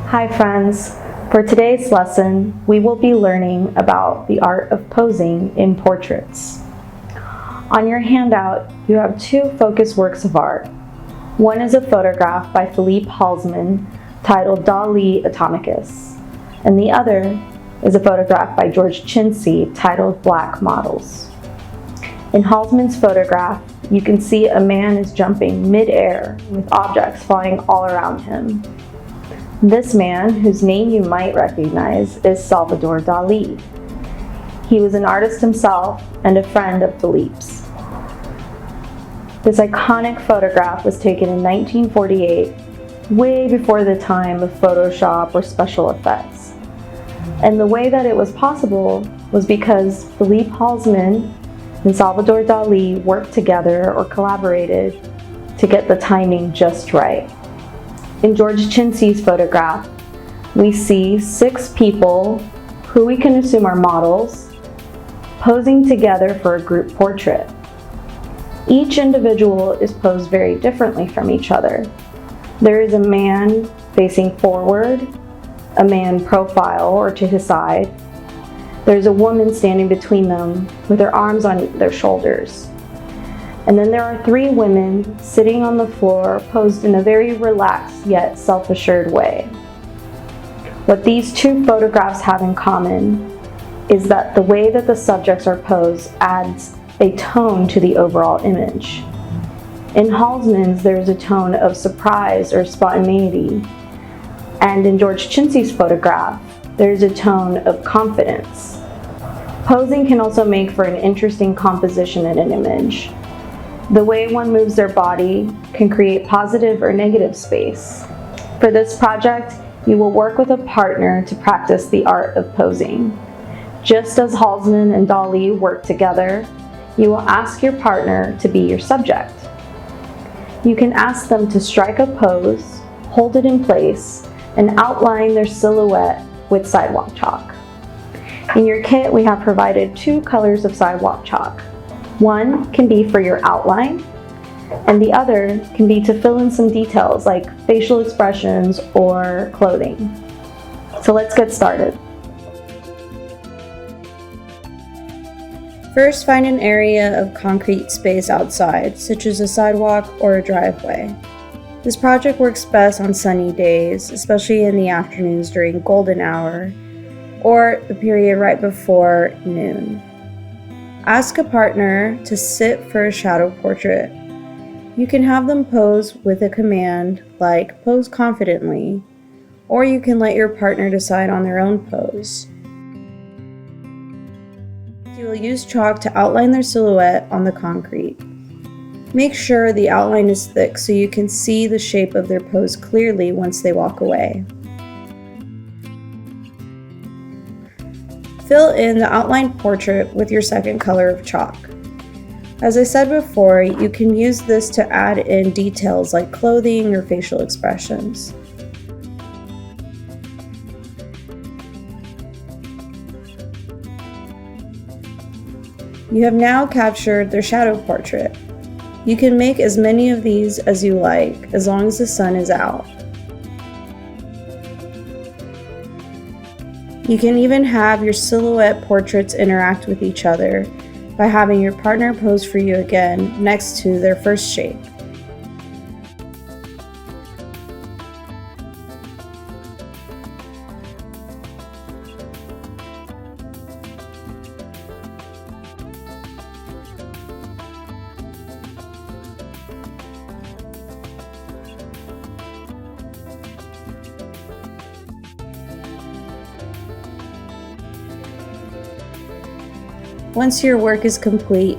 Hi friends, for today's lesson we will be learning about the art of posing in portraits. On your handout you have two focus works of art. One is a photograph by Philippe Halsman titled Dali Atomicus, and the other is a photograph by George Chintzy titled Black Models. In Halsman's photograph, you can see a man is jumping mid-air with objects flying all around him. This man, whose name you might recognize, is Salvador Dali. He was an artist himself and a friend of Philippe's. This iconic photograph was taken in 1948, way before the time of Photoshop or special effects. And the way that it was possible was because Philippe Halsman and Salvador Dali worked together or collaborated to get the timing just right. In George Chintzy's photograph, we see 6 people who we can assume are models posing together for a group portrait. Each individual is posed very differently from each other. There is a man facing forward, a man profile or to his side. There's a woman standing between them with her arms on their shoulders. And then there are 3 women sitting on the floor posed in a very relaxed yet self-assured way. What these 2 photographs have in common is that the way that the subjects are posed adds a tone to the overall image. In Halsman's, there's a tone of surprise or spontaneity, and in George Chintzy's photograph, there's a tone of confidence. Posing can also make for an interesting composition in an image. The way one moves their body can create positive or negative space. For this project, you will work with a partner to practice the art of posing. Just as Halsman and Dali work together, you will ask your partner to be your subject. You can ask them to strike a pose, hold it in place, and outline their silhouette with sidewalk chalk. In your kit, we have provided 2 colors of sidewalk chalk. One can be for your outline, and the other can be to fill in some details like facial expressions or clothing. So let's get started. First, find an area of concrete space outside, such as a sidewalk or a driveway. This project works best on sunny days, especially in the afternoons during golden hour, or the period right before noon. Ask a partner to sit for a shadow portrait. You can have them pose with a command like pose confidently, or you can let your partner decide on their own pose. You will use chalk to outline their silhouette on the concrete. Make sure the outline is thick so you can see the shape of their pose clearly once they walk away. Fill in the outlined portrait with your second color of chalk. As I said before, you can use this to add in details like clothing or facial expressions. You have now captured their shadow portrait. You can make as many of these as you like, as long as the sun is out. You can even have your silhouette portraits interact with each other by having your partner pose for you again next to their first shape. Once your work is complete,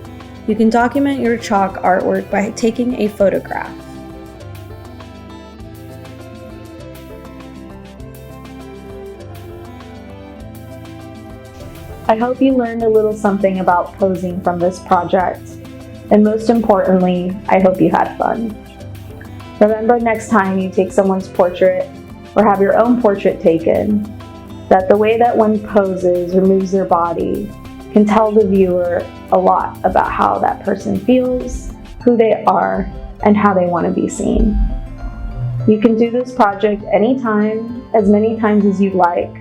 you can document your chalk artwork by taking a photograph. I hope you learned a little something about posing from this project, and most importantly, I hope you had fun. Remember next time you take someone's portrait or have your own portrait taken, that the way that one poses or moves their body can tell the viewer a lot about how that person feels, who they are, and how they want to be seen. You can do this project anytime, as many times as you'd like,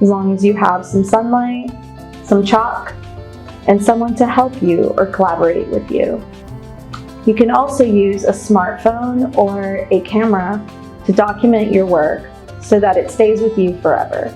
as long as you have some sunlight, some chalk, and someone to help you or collaborate with you. You can also use a smartphone or a camera to document your work so that it stays with you forever.